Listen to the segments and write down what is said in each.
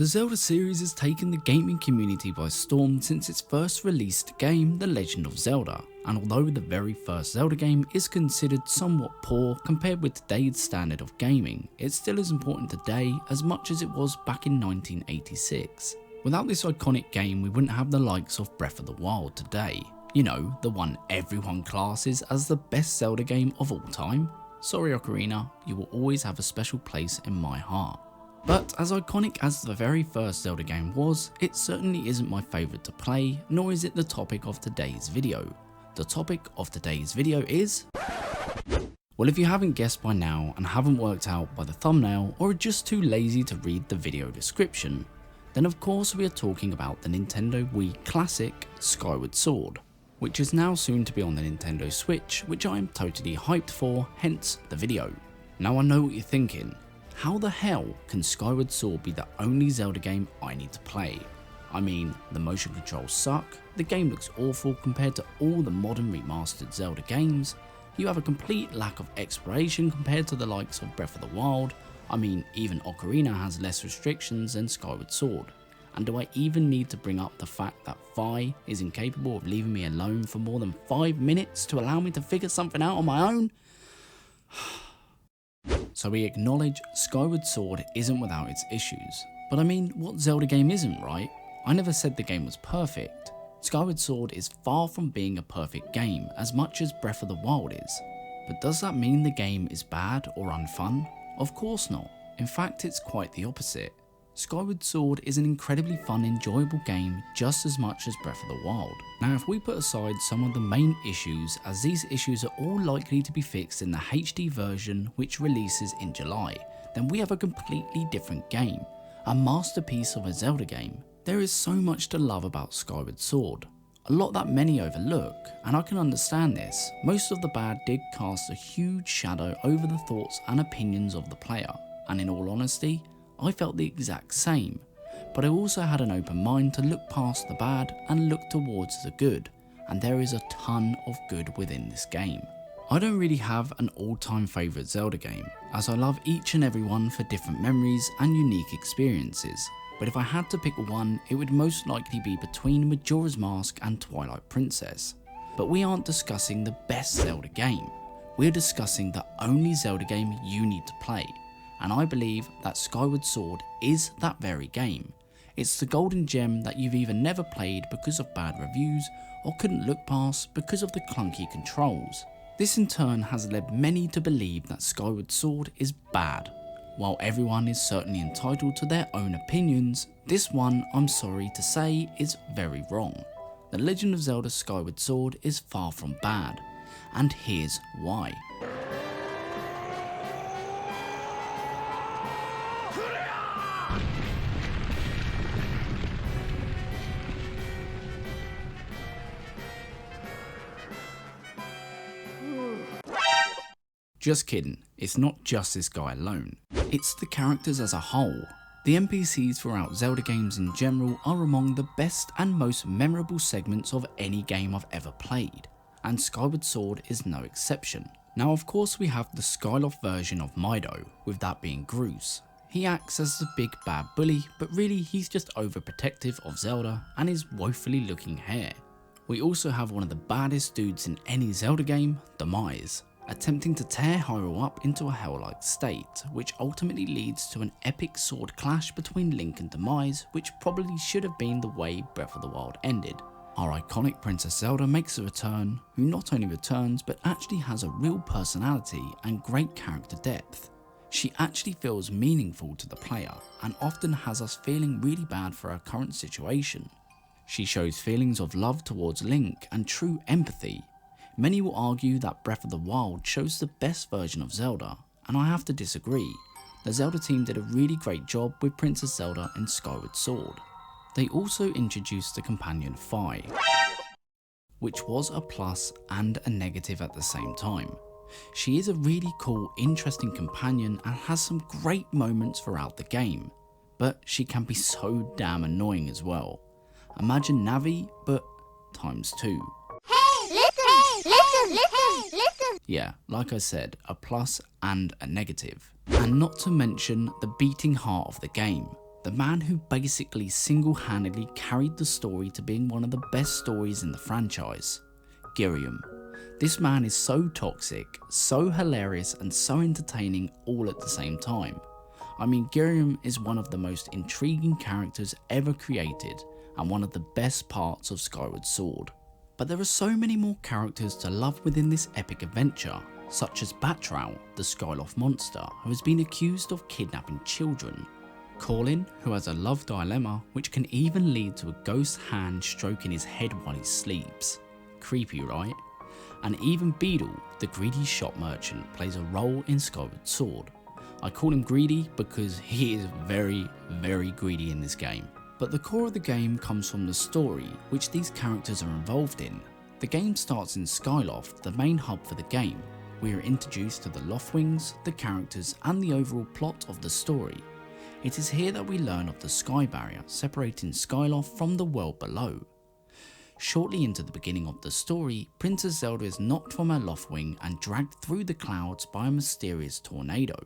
The Zelda series has taken the gaming community by storm since its first released game, The Legend of Zelda, and although the very first Zelda game is considered somewhat poor compared with today's standard of gaming, it still is important today as much as it was back in 1986. Without this iconic game, we wouldn't have the likes of Breath of the Wild today. You know, the one everyone classes as the best Zelda game of all time. Sorry Ocarina, you will always have a special place in my heart. But as iconic as the very first Zelda game was, it certainly isn't my favourite to play, nor is it the topic of today's video. The topic of today's video is... Well, if you haven't guessed by now and haven't worked out by the thumbnail or are just too lazy to read the video description, then of course we are talking about the Nintendo Wii classic Skyward Sword, which is now soon to be on the Nintendo Switch, which I am totally hyped for, hence the video. Now I know what you're thinking. How the hell can Skyward Sword be the only Zelda game I need to play? I mean, the motion controls suck, the game looks awful compared to all the modern remastered Zelda games, you have a complete lack of exploration compared to the likes of Breath of the Wild, I mean even Ocarina has less restrictions than Skyward Sword. And do I even need to bring up the fact that Fi is incapable of leaving me alone for more than 5 minutes to allow me to figure something out on my own? So we acknowledge Skyward Sword isn't without its issues. But I mean, what Zelda game isn't, right? I never said the game was perfect. Skyward Sword is far from being a perfect game as much as Breath of the Wild is. But does that mean the game is bad or unfun? Of course not. In fact, it's quite the opposite. Skyward Sword is an incredibly fun, enjoyable game just as much as Breath of the Wild. Now if we put aside some of the main issues, as these issues are all likely to be fixed in the HD version which releases in July, then we have a completely different game, a masterpiece of a Zelda game. There is so much to love about Skyward Sword, a lot that many overlook, and I can understand this. Most of the bad did cast a huge shadow over the thoughts and opinions of the player, and in all honesty, I felt the exact same, but I also had an open mind to look past the bad and look towards the good, and there is a ton of good within this game. I don't really have an all-time favourite Zelda game, as I love each and every one for different memories and unique experiences, but if I had to pick one, it would most likely be between Majora's Mask and Twilight Princess. But we aren't discussing the best Zelda game, we're discussing the only Zelda game you need to play. And I believe that Skyward Sword is that very game. It's the golden gem that you've either never played because of bad reviews or couldn't look past because of the clunky controls. This in turn has led many to believe that Skyward Sword is bad. While everyone is certainly entitled to their own opinions, this one, I'm sorry to say, is very wrong. The Legend of Zelda Skyward Sword is far from bad, and here's why. Just kidding, it's not just this guy alone, it's the characters as a whole. The NPCs throughout Zelda games in general are among the best and most memorable segments of any game I've ever played, and Skyward Sword is no exception. Now of course we have the Skyloft version of Mido, with that being Groose. He acts as the big bad bully, but really he's just overprotective of Zelda and his woefully looking hair. We also have one of the baddest dudes in any Zelda game, Demise, attempting to tear Hyrule up into a hell-like state, which ultimately leads to an epic sword clash between Link and Demise, which probably should have been the way Breath of the Wild ended. Our iconic Princess Zelda makes a return, who not only returns but actually has a real personality and great character depth. She actually feels meaningful to the player and often has us feeling really bad for her current situation. She shows feelings of love towards Link and true empathy. Many will argue that Breath of the Wild shows the best version of Zelda, and I have to disagree. The Zelda team did a really great job with Princess Zelda in Skyward Sword. They also introduced the companion Fi, which was a plus and a negative at the same time. She is a really cool, interesting companion and has some great moments throughout the game, but she can be so damn annoying as well. Imagine Navi, but times 2. Yeah, like I said, a plus and a negative. And not to mention the beating heart of the game. the man who basically single-handedly carried the story to being one of the best stories in the franchise, Girium. This man is so toxic, so hilarious and so entertaining all at the same time. I mean, Girium is one of the most intriguing characters ever created and one of the best parts of Skyward Sword. But there are so many more characters to love within this epic adventure, such as Batrow, the Skyloft monster who has been accused of kidnapping children, Corlin, who has a love dilemma which can even lead to a ghost hand stroking his head while he sleeps. Creepy, right? And even Beedle, the greedy shop merchant, plays a role in Skyward Sword. I call him greedy because he is very, very greedy in this game. But the core of the game comes from the story which these characters are involved in. The game starts in Skyloft, the main hub for the game. We are introduced to the Loftwings, the characters and the overall plot of the story. It is here that we learn of the sky barrier separating Skyloft from the world below. Shortly into the beginning of the story, Princess Zelda is knocked from her Loftwing and dragged through the clouds by a mysterious tornado.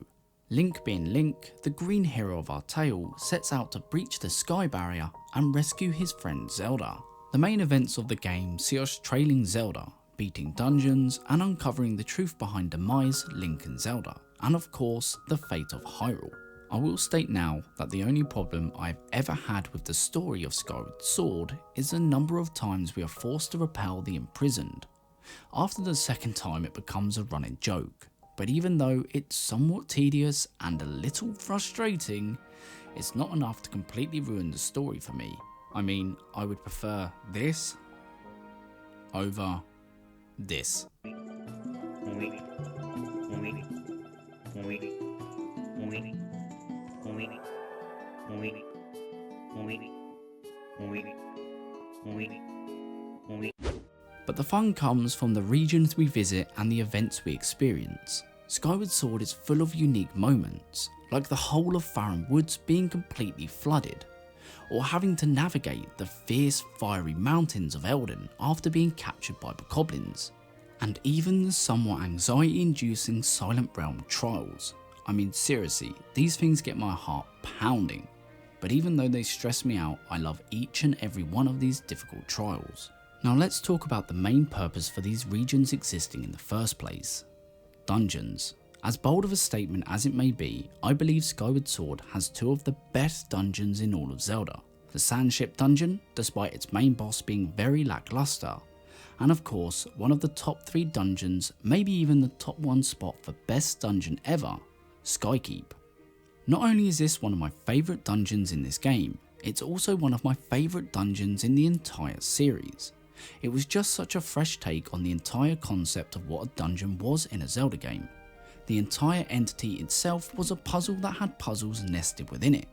Link, being Link, the green hero of our tale, sets out to breach the sky barrier and rescue his friend Zelda. The main events of the game see us trailing Zelda, beating dungeons and uncovering the truth behind Demise, Link and Zelda, and of course the fate of Hyrule. I will state now that the only problem I've ever had with the story of Skyward Sword is the number of times we are forced to repel the imprisoned. After the second time it becomes a running joke, but even though it's somewhat tedious and a little frustrating, it's not enough to completely ruin the story for me. I mean, I would prefer this over this. But the fun comes from the regions we visit and the events we experience. Skyward Sword is full of unique moments, like the whole of Faron Woods being completely flooded, or having to navigate the fierce fiery mountains of Eldin after being captured by bokoblins, and even the somewhat anxiety-inducing Silent Realm trials. I mean, seriously, these things get my heart pounding, but even though they stress me out, I love each and every one of these difficult trials. Now let's talk about the main purpose for these regions existing in the first place. Dungeons. As bold of a statement as it may be, I believe Skyward Sword has two of the best dungeons in all of Zelda. The Sandship dungeon, despite its main boss being very lackluster, and of course one of the top 3 dungeons, maybe even the top 1 spot for best dungeon ever, Skykeep. Not only is this one of my favourite dungeons in this game, it's also one of my favourite dungeons in the entire series. It was just such a fresh take on the entire concept of what a dungeon was in a Zelda game. The entire entity itself was a puzzle that had puzzles nested within it,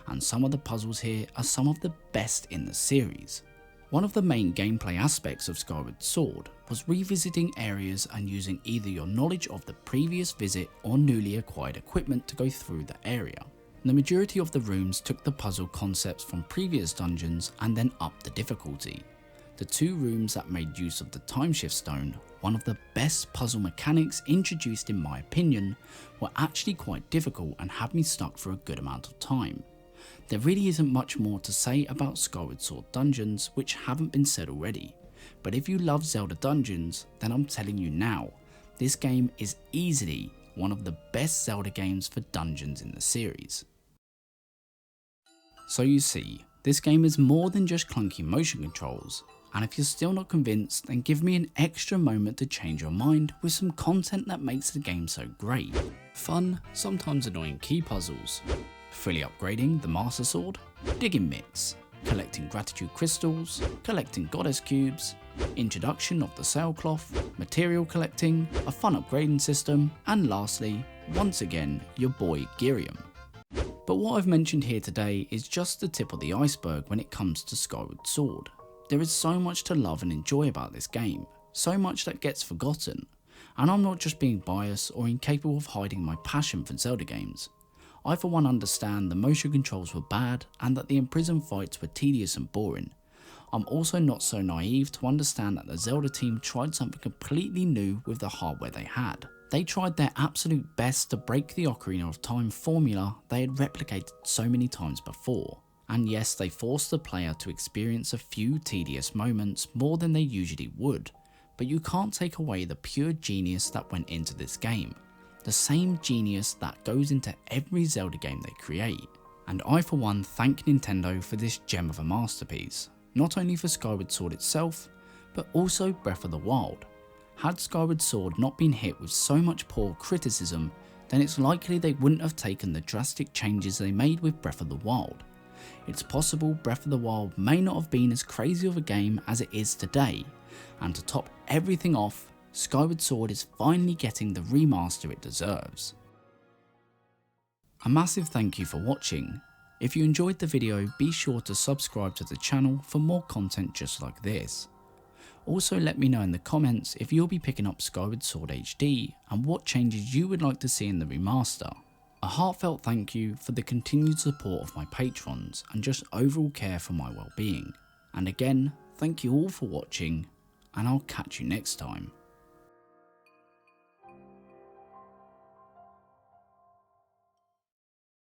and some of the puzzles here are some of the best in the series. One of the main gameplay aspects of Skyward Sword was revisiting areas and using either your knowledge of the previous visit or newly acquired equipment to go through the area. The majority of the rooms took the puzzle concepts from previous dungeons and then upped the difficulty. The 2 rooms that made use of the Timeshift Stone, one of the best puzzle mechanics introduced in my opinion, were actually quite difficult and had me stuck for a good amount of time. There really isn't much more to say about Skyward Sword dungeons which haven't been said already, but if you love Zelda dungeons, then I'm telling you now, this game is easily one of the best Zelda games for dungeons in the series. So you see, this game is more than just clunky motion controls, and if you're still not convinced, then give me an extra moment to change your mind with some content that makes the game so great. Fun, sometimes annoying key puzzles, fully upgrading the Master Sword, digging mitts, collecting gratitude crystals, collecting goddess cubes, introduction of the sailcloth, material collecting, a fun upgrading system, and lastly, once again, your boy Girium. But what I've mentioned here today is just the tip of the iceberg when it comes to Skyward Sword. There is so much to love and enjoy about this game, so much that gets forgotten, and I'm not just being biased or incapable of hiding my passion for Zelda games. I for one understand the motion controls were bad and that the imprisoned fights were tedious and boring. I'm also not so naive to understand that the Zelda team tried something completely new with the hardware they had. They tried their absolute best to break the Ocarina of Time formula they had replicated so many times before. And yes, they forced the player to experience a few tedious moments more than they usually would, but you can't take away the pure genius that went into this game. The same genius that goes into every Zelda game they create. And I for one thank Nintendo for this gem of a masterpiece, not only for Skyward Sword itself, but also Breath of the Wild. Had Skyward Sword not been hit with so much poor criticism, then it's likely they wouldn't have taken the drastic changes they made with Breath of the Wild. It's possible Breath of the Wild may not have been as crazy of a game as it is today, and to top everything off, Skyward Sword is finally getting the remaster it deserves. A massive thank you for watching. If you enjoyed the video, be sure to subscribe to the channel for more content just like this. Also let me know in the comments if you'll be picking up Skyward Sword HD and what changes you would like to see in the remaster. A heartfelt thank you for the continued support of my patrons and just overall care for my well-being. And again, thank you all for watching, and I'll catch you next time.